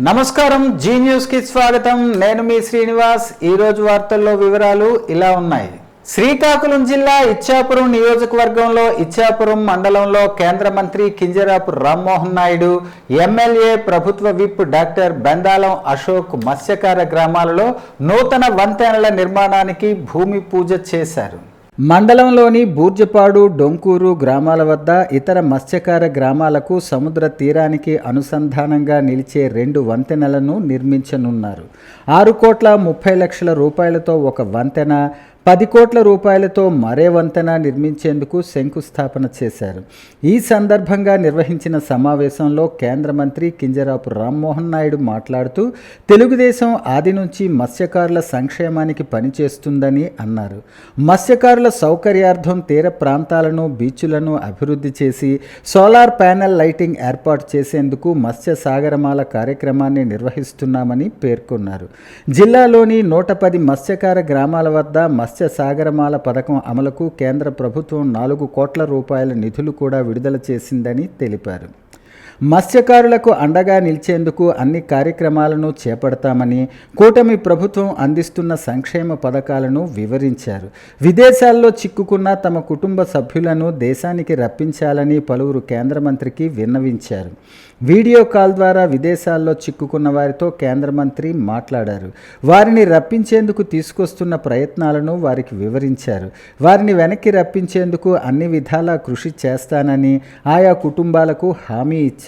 నమస్కారం, G news కి స్వాగతం. నేను మీ శ్రీనివాస్. ఈరోజు వార్తల్లో వివరాలు ఇలా ఉన్నాయి. శ్రీకాకుళం జిల్లా ఇచ్చాపురం నియోజకవర్గంలో ఇచ్చాపురం మండలంలో కేంద్ర మంత్రి కింజరాపు రామ్మోహన్ నాయుడు, ఎమ్మెల్యే ప్రభుత్వ విప్ డాక్టర్ బెందాలం అశోక్ మత్స్యకార గ్రామాలలో నూతన వంతెనల నిర్మాణానికి భూమి పూజ చేశారు. మండలంలోని బూర్జపాడు, డొంకూరు గ్రామాల వద్ద ఇతర మత్స్యకార గ్రామాలకు సముద్ర తీరానికి అనుసంధానంగా నిలిచే 2 వంతెనలను నిర్మించనున్నారు. 6,30,00,000 రూపాయలతో ఒక వంతెన, 10 కోట్ల రూపాయలతో మరే వంతెన నిర్మించేందుకు శంకుస్థాపన చేశారు. ఈ సందర్భంగా నిర్వహించిన సమావేశంలో కేంద్ర మంత్రి కింజరాపు రామ్మోహన్ నాయుడు మాట్లాడుతూ, తెలుగుదేశం ఆది నుంచి మత్స్యకారుల సంక్షేమానికి పనిచేస్తుందని అన్నారు. మత్స్యకారుల సౌకర్యార్థం తీర ప్రాంతాలను, బీచ్లను అభివృద్ధి చేసి సోలార్ ప్యానెల్ లైటింగ్ ఏర్పాటు చేసేందుకు మత్స్య సాగరమాల కార్యక్రమాన్ని నిర్వహిస్తున్నామని పేర్కొన్నారు. జిల్లాలోని 110 మత్స్యకార గ్రామాల వద్ద మత్స్య సాగరమాల పథకం అమలుకు కేంద్ర ప్రభుత్వం 4 కోట్ల రూపాయల నిధులు కూడా విడుదల చేసిందని తెలిపారు. మత్స్యకారులకు అండగా నిలిచేందుకు అన్ని కార్యక్రమాలను చేపడతామని, కూటమి ప్రభుత్వం అందిస్తున్న సంక్షేమ పథకాలను వివరించారు. విదేశాల్లో చిక్కుకున్న తమ కుటుంబ సభ్యులను దేశానికి రప్పించాలని పలువురు కేంద్ర మంత్రికి విన్నవించారు. వీడియో కాల్ ద్వారా విదేశాల్లో చిక్కుకున్న వారితో కేంద్ర మంత్రి మాట్లాడారు. వారిని రప్పించేందుకు తీసుకొస్తున్న ప్రయత్నాలను వారికి వివరించారు. వారిని వెనక్కి రప్పించేందుకు అన్ని విధాలా కృషి చేస్తానని ఆయా కుటుంబాలకు హామీ ఇచ్చారు.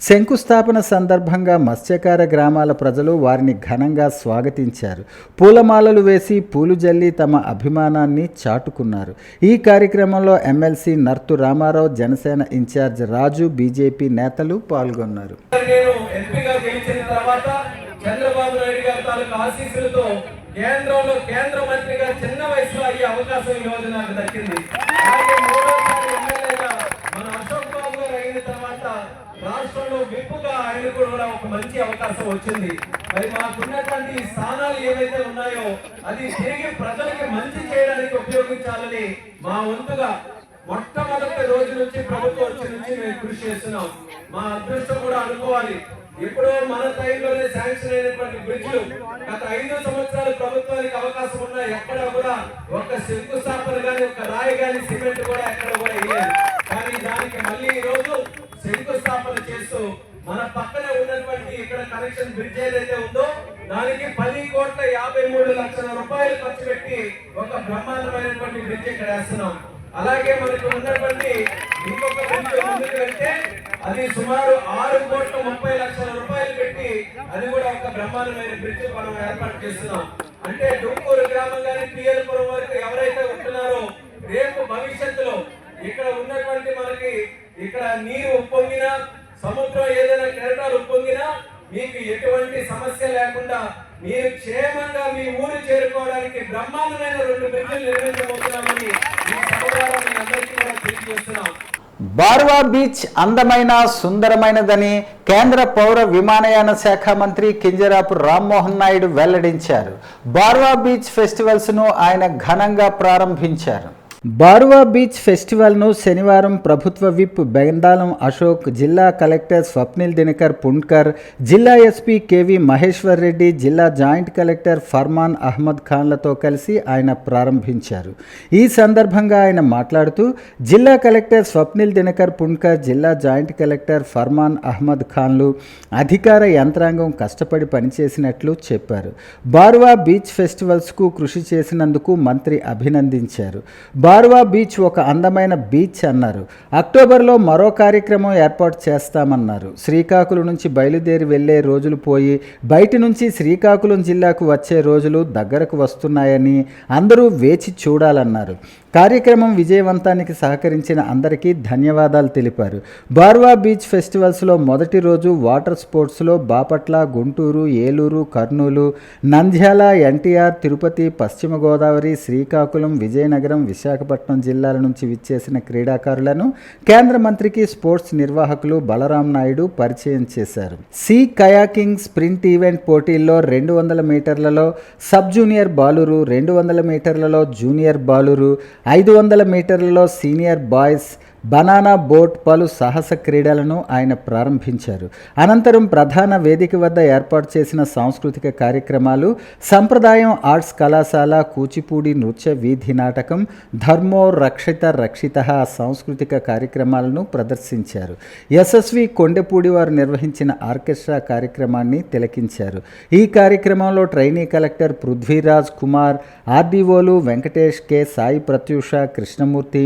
శంకుస్థాపన సందర్భంగా మత్స్యకార గ్రామాల ప్రజలు వారిని ఘనంగా స్వాగతించారు. పూలమాలలు వేసి పూలు జల్లి తమ అభిమానాన్ని చాటుకున్నారు. ఈ కార్యక్రమంలో ఎమ్మెల్సీ నర్తు రామారావు, జనసేన ఇన్ఛార్జ్ రాజు, బీజేపీ నేతలు పాల్గొన్నారు. చంద్రబాబు నాయుడు గారి తాలూకు ఆశీస్సులతో కేంద్రంలో కేంద్ర మంత్రిగా చిన్న వయసులో అయ్యే అవకాశం ఈ రోజు నాకు దక్కింది. అలాగే మూడోసారి ఎమ్మెల్యేగా మన అశోక్ బాబు గారు అయిన తర్వాత రాష్ట్రంలో విప్పుగా ఆయన కూడా ఒక మంచి అవకాశం వచ్చింది. మరి మాకున్నటువంటి స్థానాలు ఏవైతే ఉన్నాయో అది తిరిగి ప్రజలకి మంచి చేయడానికి ఉపయోగించాలని మా వంతుగా మొట్టమొదటి రోజు నుంచి ప్రభుత్వం వచ్చి నుంచి మేము కృషి చేస్తున్నాం. మా అదృష్టం కూడా అనుకోవాలి. ఎప్పుడో మన టైంలోనే శాంక్షన్ అయినటువంటి బ్రిడ్జ్లు గత 5 సంవత్సరాలు ప్రభుత్వానికి అవకాశం ఉన్నా ఎక్కడ కూడా ఒక శంకుస్థాపన గాని, ఒక రాయి గాని, సిమెంట్ కూడా ఎక్కడ కూడా వేయలేదు. కానీ దానికి మళ్ళీ ఈ రోజు శంకుస్థాపన చేస్తూ మన పక్కనే ఉన్నటువంటి ఇక్కడ కనెక్షన్ బ్రిడ్జ్ ఏదైతే ఉందో దానికి 10,53,00,000 రూపాయలు ఖర్చు పెట్టి ఒక బ్రహ్మాండమైనటువంటి బ్రిడ్జ్ ఇక్కడ వేస్తున్నాం. అలాగే మనకు ఉన్నటువంటి ఇంకొక బ్రిడ్జ్ ముందుకు వెళ్తే అది సుమారు 6,30,00,000 రూపాయలు పెట్టి అది కూడా ఒక బ్రహ్మాండమైన బ్రిడ్జ్ మనం ఏర్పాటు చేస్తున్నాం. అంటే డొంకూరు గ్రామం కానీ, పిఎల్పురం వరకు ఎవరైతే ఉంటున్నారో రేపు భవిష్యత్తులో ఇక్కడ ఉన్నటువంటి మనకి ఇక్కడ నీరు ఉప్పొంగినా, సముద్రం ఏదైనా కెరటాలు ఉప్పొంగినా మీకు ఎటువంటి సమస్య లేకుండా మీరు క్షేమంగా మీ ఊరు చేరుకోవడానికి బ్రహ్మాండమైన 2 బ్రిడ్జిలు నిర్మించబోతున్నామని ఈ సమాచారాన్ని అందరికీ కూడా తెలియజేస్తున్నాం. బార్వా బీచ్ అందమైన, సుందరమైనదని కేంద్ర పౌర విమానయాన శాఖ మంత్రి కింజరాపు రామ్మోహన్ నాయుడు వెల్లడించారు. బార్వా బీచ్ ఫెస్టివల్స్ను ఆయన ఘనంగా ప్రారంభించారు. బార్వా బీచ్ ఫెస్టివల్ను శనివారం ప్రభుత్వ విప్ బెందాలం అశోక్, జిల్లా కలెక్టర్ స్వప్నిల్ దినకర్ పుండ్కర్, జిల్లా ఎస్పీ కేవి మహేశ్వర్ రెడ్డి, జిల్లా జాయింట్ కలెక్టర్ ఫర్మాన్ అహ్మద్ ఖాన్లతో కలిసి ఆయన ప్రారంభించారు. ఈ సందర్భంగా ఆయన మాట్లాడుతూ, జిల్లా కలెక్టర్ స్వప్నిల్ దినకర్ పుండ్కర్, జిల్లా జాయింట్ కలెక్టర్ ఫర్మాన్ అహ్మద్ ఖాన్లు, అధికార యంత్రాంగం కష్టపడి పనిచేసినట్లు చెప్పారు. బార్వా బీచ్ ఫెస్టివల్స్కు కృషి చేసినందుకు మంత్రి అభినందించారు. బార్వా బీచ్ ఒక అందమైన బీచ్ అన్నారు. అక్టోబర్లో మరో కార్యక్రమం ఏర్పాటు చేస్తామన్నారు. శ్రీకాకుళం నుంచి బయలుదేరి వెళ్లే రోజులు పోయి బయట నుంచి శ్రీకాకుళం జిల్లాకు వచ్చే రోజులు దగ్గరకు వస్తున్నాయని అందరూ వేచి చూడాలన్నారు. కార్యక్రమం విజయవంతానికి సహకరించిన అందరికీ ధన్యవాదాలు తెలిపారు. బార్వా బీచ్ ఫెస్టివల్స్లో మొదటి రోజు వాటర్ స్పోర్ట్స్లో బాపట్ల, గుంటూరు, ఏలూరు, కర్నూలు, నంద్యాల, ఎన్టీఆర్, తిరుపతి, పశ్చిమ గోదావరి, శ్రీకాకుళం, విజయనగరం, విశాఖపట్నం జిల్లాల నుంచి విచ్చేసిన క్రీడాకారులను కేంద్ర మంత్రికి స్పోర్ట్స్ నిర్వాహకులు బలరాం నాయుడు పరిచయం చేశారు. సీ కయాకింగ్ స్ప్రింట్ ఈవెంట్ పోటీల్లో 200 మీటర్లలో సబ్ జూనియర్ బాలురు, 200 మీటర్లలో జూనియర్ బాలురు, 500 మీటర్లలో సీనియర్ బాయ్స్, బనానా బోట్ పలు సాహస క్రీడలను ఆయన ప్రారంభించారు. అనంతరం ప్రధాన వేదిక వద్ద ఏర్పాటు చేసిన సాంస్కృతిక కార్యక్రమాలు, సంప్రదాయం ఆర్ట్స్ కళాశాల కూచిపూడి నృత్య వీధి నాటకం ధర్మో రక్షిత సాంస్కృతిక కార్యక్రమాలను ప్రదర్శించారు. యశస్వి కొండెపూడి వారు నిర్వహించిన ఆర్కెస్ట్రా కార్యక్రమాన్ని తిలకించారు. ఈ కార్యక్రమంలో ట్రైనీ కలెక్టర్ పృథ్వీరాజ్ కుమార్, ఆర్డీఓలు వెంకటేష్, కె సాయి ప్రత్యూష, కృష్ణమూర్తి,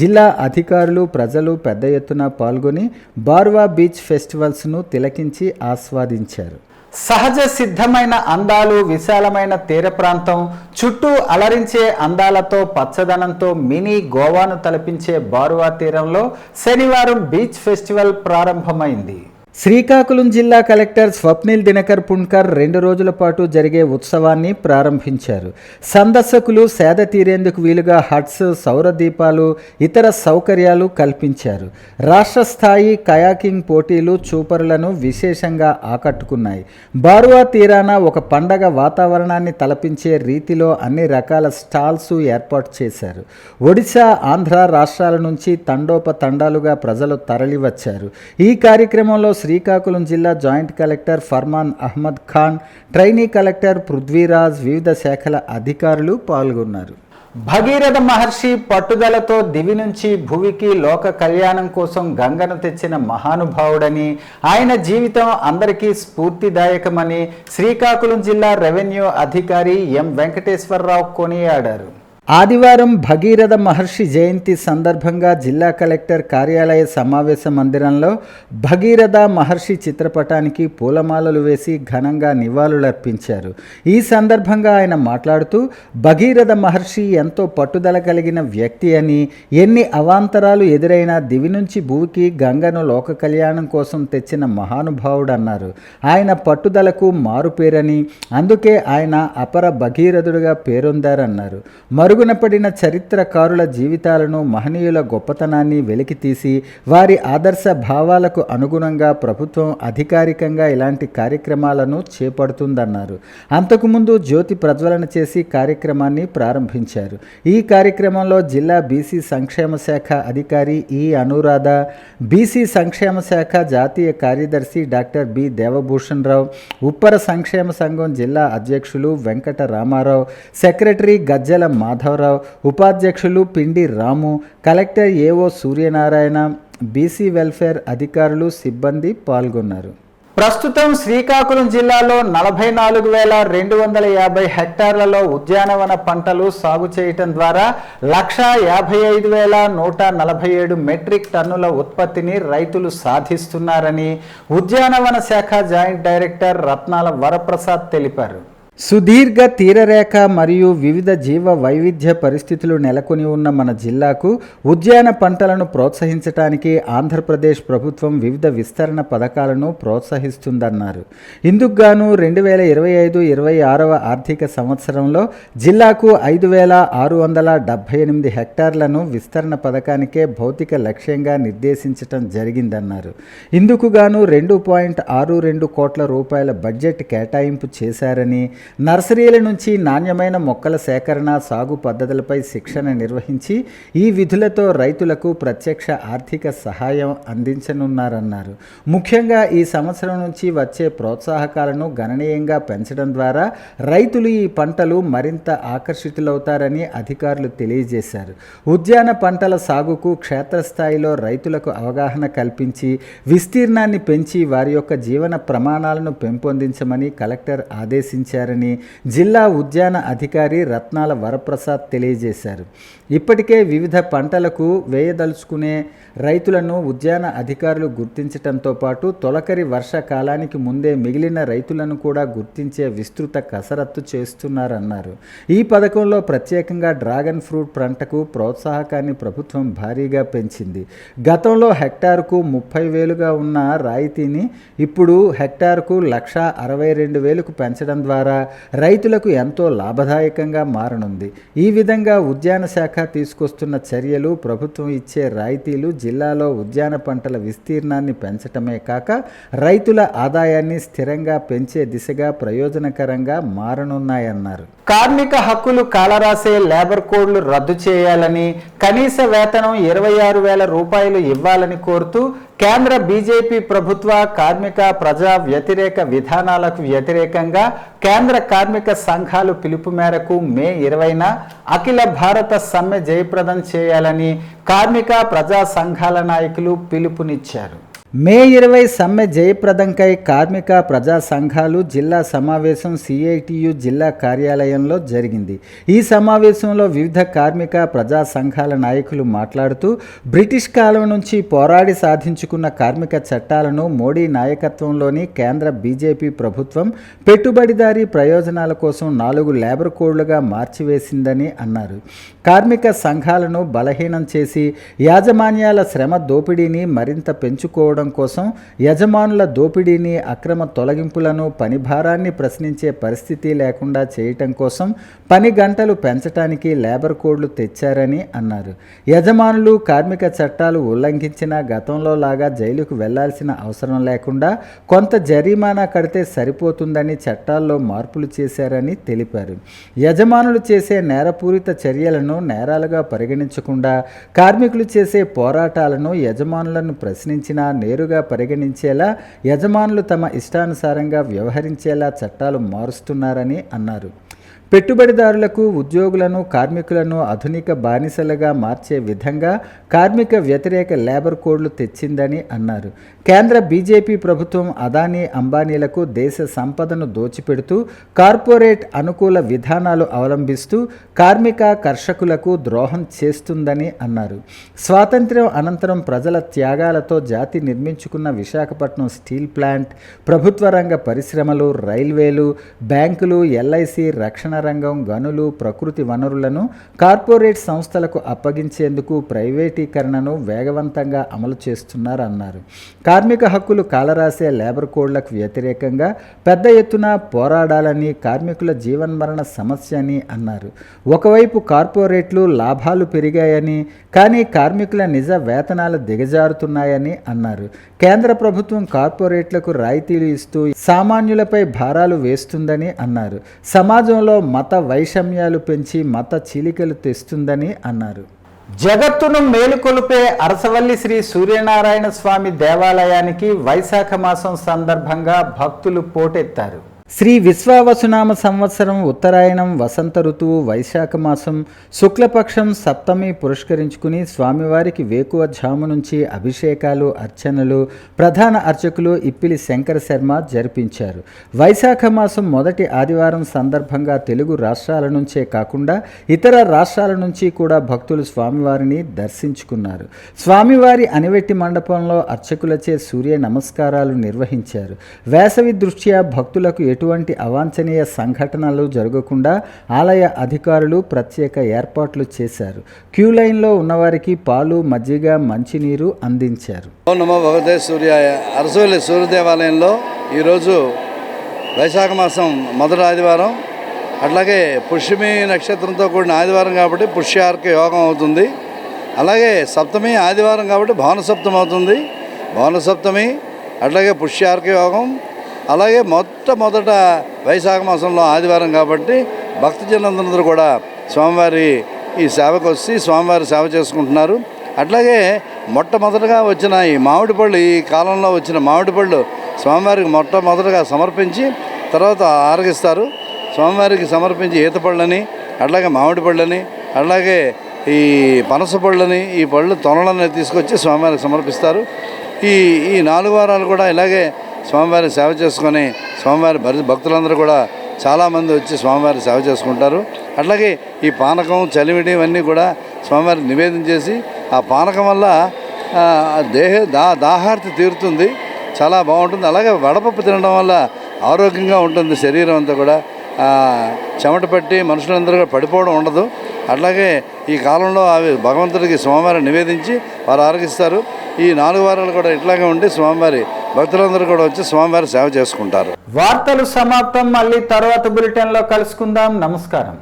జిల్లా అధికారులు, ప్రజలు పెద్ద ఎత్తున పాల్గొని బార్వా బీచ్ ఫెస్టివల్స్ను తిలకించి ఆస్వాదించారు. సహజ సిద్ధమైన అందాలు, విశాలమైన తీర ప్రాంతం, చుట్టూ అలరించే అందాలతో పచ్చదనంతో మినీ గోవాను తలపించే బార్వా తీరంలో శనివారం బీచ్ ఫెస్టివల్ ప్రారంభమైంది. శ్రీకాకుళం జిల్లా కలెక్టర్ స్వప్నిల్ దినకర్ పుణ్కర్ 2 రోజుల పాటు జరిగే ఉత్సవాన్ని ప్రారంభించారు. సందర్శకులు సేద తీరేందుకు వీలుగా హట్స్, సౌర దీపాలు, ఇతర సౌకర్యాలు కల్పించారు. రాష్ట్ర స్థాయి కయాకింగ్ పోటీలు చూపరులను విశేషంగా ఆకట్టుకున్నాయి. బార్వా తీరాన ఒక పండగ వాతావరణాన్ని తలపించే రీతిలో అన్ని రకాల స్టాల్స్ ఏర్పాటు చేశారు. ఒడిశా, ఆంధ్ర రాష్ట్రాల నుంచి తండోపతండాలుగా ప్రజలు తరలివచ్చారు. ఈ కార్యక్రమంలో శ్రీకాకుళం జిల్లా joint collector Farman Ahmed Khan, trainee collector Prithviraj, వివిధ శాఖల అధికారులు పాల్గొన్నారు. భగీరథ మహర్షి పట్టుదలతో దివి నుంచి భువికి లోక కళ్యాణం కోసం గంగను తెచ్చిన మహానుభావుడని, ఆయన జీవితం అందరికీ స్ఫూర్తిదాయకమని శ్రీకాకుళం జిల్లా రెవెన్యూ అధికారి ఎం వెంకటేశ్వరరావు కొనియాడారు. ఆదివారం భగీరథ మహర్షి జయంతి సందర్భంగా జిల్లా కలెక్టర్ కార్యాలయ సమావేశ మందిరంలో భగీరథ మహర్షి చిత్రపటానికి పూలమాలలు వేసి ఘనంగా నివాళులర్పించారు. ఈ సందర్భంగా ఆయన మాట్లాడుతూ, భగీరథ మహర్షి ఎంతో పట్టుదల కలిగిన వ్యక్తి అని, ఎన్ని అవాంతరాలు ఎదురైనా దివి నుంచి భూమికి గంగను లోక కళ్యాణం కోసం తెచ్చిన మహానుభావుడన్నారు. ఆయన పట్టుదలకు మారుపేరని, అందుకే ఆయన అపర భగీరథుడిగా పేరొందారన్నారు. మరుగున పడిన చరిత్రకారుల జీవితాలను, మహనీయుల గొప్పతనాన్ని వెలికితీసి వారి ఆదర్శ భావాలకు అనుగుణంగా ప్రభుత్వం అధికారికంగా ఇలాంటి కార్యక్రమాలను చేపడుతుందన్నారు. అంతకుముందు జ్యోతి ప్రజ్వలన చేసి కార్యక్రమాన్ని ప్రారంభించారు. ఈ కార్యక్రమంలో జిల్లా బీసీ సంక్షేమ శాఖ అధికారి ఈ అనురాధ, బీసీ సంక్షేమ శాఖ జాతీయ కార్యదర్శి డాక్టర్ బి దేవభూషణ్ రావు, ఉప్పర సంక్షేమ సంఘం జిల్లా అధ్యక్షులు వెంకట రామారావు, సెక్రటరీ గజ్జల మాధవరావు, ఉపాధ్యక్షులు Pindi Ramu, collector AO Suryanarayana, BC welfare అధికారులు, సిబ్బంది పాల్గొన్నారు. ప్రస్తుతం శ్రీకాకుళం జిల్లాలో 44,250 హెక్టార్లలో ఉద్యానవన పంటలు సాగు చేయటం ద్వారా 1,55,147 మెట్రిక్ టన్నుల ఉత్పత్తిని రైతులు సాధిస్తున్నారని ఉద్యానవన శాఖ జాయింట్ డైరెక్టర్ రత్నాల వరప్రసాద్ తెలిపారు. సుదీర్ఘ తీరరేఖ మరియు వివిధ జీవ వైవిధ్య పరిస్థితులు నెలకొని ఉన్న మన జిల్లాకు ఉద్యాన పంటలను ప్రోత్సహించడానికి ఆంధ్రప్రదేశ్ ప్రభుత్వం వివిధ విస్తరణ పథకాలను ప్రోత్సహిస్తుందన్నారు. ఇందుకు గాను 2025-26వ ఆర్థిక సంవత్సరంలో జిల్లాకు 5,678 హెక్టార్లను విస్తరణ పథకానికే భౌతిక లక్ష్యంగా నిర్దేశించటం జరిగిందన్నారు. ఇందుకు గాను 2.62 కోట్ల రూపాయల బడ్జెట్ కేటాయింపు చేశారని, నర్సరీల నుంచి నాణ్యమైన మొక్కల సేకరణ, సాగు పద్ధతులపై శిక్షణ నిర్వహించి ఈ విధులతో రైతులకు ప్రత్యక్ష ఆర్థిక సహాయం అందించనున్నారన్నారు. ముఖ్యంగా ఈ సంవత్సరం నుంచి వచ్చే ప్రోత్సాహకాలను గణనీయంగా పెంచడం ద్వారా రైతులు ఈ పంటలు మరింత ఆకర్షితులవుతారని అధికారులు తెలియజేశారు. ఉద్యాన పంటల సాగుకు క్షేత్రస్థాయిలో రైతులకు అవగాహన కల్పించి విస్తీర్ణాన్ని పెంచి వారి యొక్క జీవన ప్రమాణాలను పెంపొందించమని కలెక్టర్ ఆదేశించారని జిల్లా ఉద్యాన అధికారి రత్నాల వరప్రసాద్ తెలియజేశారు. ఇప్పటికే వివిధ పంటలకు వేయదలుచుకునే రైతులను ఉద్యాన అధికారులు గుర్తించడంతో పాటు తొలకరి వర్షాకాలానికి ముందే మిగిలిన రైతులను కూడా గుర్తించే విస్తృత కసరత్తు చేస్తున్నారన్నారు. ఈ పథకంలో ప్రత్యేకంగా డ్రాగన్ ఫ్రూట్ పంటకు ప్రోత్సాహకాన్ని ప్రభుత్వం భారీగా పెంచింది. గతంలో హెక్టారుకు 30,000గా ఉన్న రాయితీని ఇప్పుడు హెక్టారుకు 1,62,000కు పెంచడం ద్వారా రైతులకు ఎంతో లాభదాయకంగా మారనుంది. ఈ విధంగా ఉద్యాన శాఖ తీసుకొస్తున్న చర్యలు, ప్రభుత్వం ఇచ్చే రాయితీలు జిల్లాలో ఉద్యాన పంటల విస్తీర్ణాన్ని పెంచటమే కాక రైతుల ఆదాయాన్ని స్థిరంగా పెంచే దిశగా ప్రయోజనకరంగా మారనున్నాయన్నారు. కార్మిక హక్కులు కాలరాసే లేబర్ కోడ్లు రద్దు చేయాలని, కనీస వేతనం 26,000 రూపాయలు ఇవ్వాలని కోరుతూ కేంద్ర బీజేపీ ప్రభుత్వ కార్మిక ప్రజా వ్యతిరేక విధానాలకు వ్యతిరేకంగా కేంద్ర కార్మిక సంఘాలు పిలుపు మేరకు మే 20న అఖిల భారత సమ్మె జయప్రదం చేయాలని కార్మిక ప్రజా సంఘాల నాయకులు పిలుపునిచ్చారు. మే 20 సమ్మె జయప్రదంకై కార్మిక ప్రజా సంఘాలు జిల్లా సమావేశం సిఐటియు జిల్లా కార్యాలయంలో జరిగింది. ఈ సమావేశంలో వివిధ కార్మిక ప్రజా సంఘాల నాయకులు మాట్లాడుతూ బ్రిటిష్ కాలం నుంచి పోరాడి సాధించుకున్న కార్మిక చట్టాలను మోడీ నాయకత్వంలోని కేంద్ర బీజేపీ ప్రభుత్వం పెట్టుబడిదారీ ప్రయోజనాల కోసం 4 లేబర్ కోడ్లుగా మార్చివేసిందని అన్నారు. కార్మిక సంఘాలను బలహీనం చేసి యాజమాన్యాల శ్రమ దోపిడీని మరింత పెంచుకోవడం కోసం, యజమానుల దోపిడీని, అక్రమ తొలగింపులను, పని భారాన్ని ప్రశ్నించే పరిస్థితి లేకుండా చేయటం కోసం పని గంటలు పెంచడానికి లేబర్ కోడ్లు తెచ్చారని అన్నారు. యజమానులు కార్మిక చట్టాలు ఉల్లంఘించిన గతంలో లాగా జైలుకు వెళ్లాల్సిన అవసరం లేకుండా కొంత జరిమానా కడితే సరిపోతుందని చట్టాల్లో మార్పులు చేశారని తెలిపారు. యజమానులు చేసే నేరపూరిత చర్యలను నేరాలుగా పరిగణించకుండా కార్మికులు చేసే పోరాటాలను యజమానులను ప్రశ్నించినా నేరుగా పరిగణించేలా, యజమానులు తమ ఇష్టానుసారంగా వ్యవహరించేలా చట్టాలు మారుస్తున్నారని అన్నారు. పెట్టుబడిదారులకు, ఉద్యోగులను, కార్మికులను ఆధునిక బానిసలుగా మార్చే విధంగా కార్మిక వ్యతిరేక లేబర్ కోడ్లు తెచ్చిందని అన్నారు. కేంద్ర బీజేపీ ప్రభుత్వం అదానీ, అంబానీలకు దేశ సంపదను దోచిపెడుతూ కార్పొరేట్ అనుకూల విధానాలు అవలంబిస్తూ కార్మిక, కర్షకులకు ద్రోహం చేస్తుందని అన్నారు. స్వాతంత్ర్యం అనంతరం ప్రజల త్యాగాలతో జాతి నిర్మించుకున్న విశాఖపట్నం స్టీల్ ప్లాంట్, ప్రభుత్వ రంగ పరిశ్రమలు, రైల్వేలు, బ్యాంకులు, ఎల్ఐసి, రక్షణ రంగం, గనులు, ప్రకృతి వనరులను కార్పొరేట్ సంస్థలకు అప్పగించేందుకు ప్రైవేటీకరణను వేగవంతంగా అమలు చేస్తున్నారన్నారు. కార్మిక హక్కులు కాలరాసే లేబర్ కోడ్లకు వ్యతిరేకంగా పెద్ద ఎత్తున పోరాడాలని, కార్మికుల జీవన్మరణ సమస్య అని అన్నారు. ఒకవైపు కార్పొరేట్లు లాభాలు పెరిగాయని, కానీ కార్మికుల నిజ వేతనాలు దిగజారుతున్నాయని అన్నారు. కేంద్ర ప్రభుత్వం కార్పొరేట్లకు రాయితీలు ఇస్తూ సామాన్యులపై భారాలు వేస్తుందని అన్నారు. సమాజంలో మత వైషమ్యాలు పెంచి మత చీలికలు తెస్తుందని అన్నారు. జగత్తును మేలుకొలిపే అరసవల్లి శ్రీ సూర్యనారాయణ స్వామి దేవాలయానికి వైశాఖ మాసం సందర్భంగా భక్తులు పోటెత్తారు. శ్రీ విశ్వావసునామ సంవత్సరం ఉత్తరాయణం వసంత ఋతువు వైశాఖ మాసం శుక్లపక్షం సప్తమి పురస్కరించుకుని స్వామివారికి వేకువ జాము నుంచి అభిషేకాలు, అర్చనలు ప్రధాన అర్చకులు ఇప్పిలి శంకర శర్మ జరిపించారు. వైశాఖ మాసం మొదటి ఆదివారం సందర్భంగా తెలుగు రాష్ట్రాల నుంచే కాకుండా ఇతర రాష్ట్రాల నుంచి కూడా భక్తులు స్వామివారిని దర్శించుకున్నారు. స్వామివారి అనివెట్టి మండపంలో అర్చకులచే సూర్య నమస్కారాలు నిర్వహించారు. వేసవి దృష్ట్యా భక్తులకు ఎటువంటి అవాంఛనీయ సంఘటనలు జరగకుండా ఆలయ అధికారులు ప్రత్యేక ఏర్పాట్లు చేశారు. క్యూ లైన్లో ఉన్నవారికి పాలు, మజ్జిగ, మంచినీరు అందించారు. ఓం నమో భగవతే సూర్యాయ. అరసవల్లి సూర్య దేవాలయంలో ఈరోజు వైశాఖ మాసం మొదటి ఆదివారం, అట్లాగే పుష్యమి నక్షత్రంతో కూడిన ఆదివారం కాబట్టి పుష్యార్క యోగం అవుతుంది. అలాగే సప్తమి ఆదివారం కాబట్టి భవనసప్తమి అవుతుంది. భవనసప్తమి అట్లాగే పుష్యార్క యోగం, అలాగే మొట్టమొదట వైశాఖ మాసంలో ఆదివారం కాబట్టి భక్తజనులందరూ కూడా స్వామివారి ఈ సేవకు వచ్చి స్వామివారి సేవ చేసుకుంటున్నారు. అట్లాగే మొట్టమొదటగా వచ్చిన ఈ మామిడి పళ్ళు, ఈ కాలంలో వచ్చిన మామిడి పళ్ళు స్వామివారికి మొట్టమొదటగా సమర్పించి తర్వాత ఆరగిస్తారు. స్వామివారికి సమర్పించి ఈత పళ్ళని, అట్లాగే మామిడి పళ్ళని, అలాగే ఈ పనస పళ్ళని, ఈ పళ్ళు తొనలని తీసుకొచ్చి స్వామివారికి సమర్పిస్తారు. ఈ 4 వారాలు కూడా ఇలాగే స్వామివారి సేవ చేసుకొని స్వామివారి భక్తులందరూ కూడా చాలామంది వచ్చి స్వామివారి సేవ చేసుకుంటారు. అట్లాగే ఈ పానకం, చలివిడి ఇవన్నీ కూడా స్వామివారికి నివేదన చేసి ఆ పానకం వల్ల దాహార్తి తీరుతుంది, చాలా బాగుంటుంది. అలాగే వడపప్పు తినడం వల్ల ఆరోగ్యంగా ఉంటుంది శరీరం అంతా కూడా. చెమట పట్టి మనుషులందరూ కూడా పడిపోవడం ఉండదు. అట్లాగే ఈ కాలంలో అవి భగవంతుడికి స్వామివారిని నివేదించి వారు ఆరగిస్తారు. ఈ 4 వారాలు కూడా ఇట్లాగే ఉండి స్వామివారి భక్తులందరూ కూడా వచ్చి స్వామివారి సేవ చేసుకుంటారు. వార్తలు సమాప్తం. మళ్ళీ తర్వాత బులెటిన్లో కలుసుకుందాం. నమస్కారం.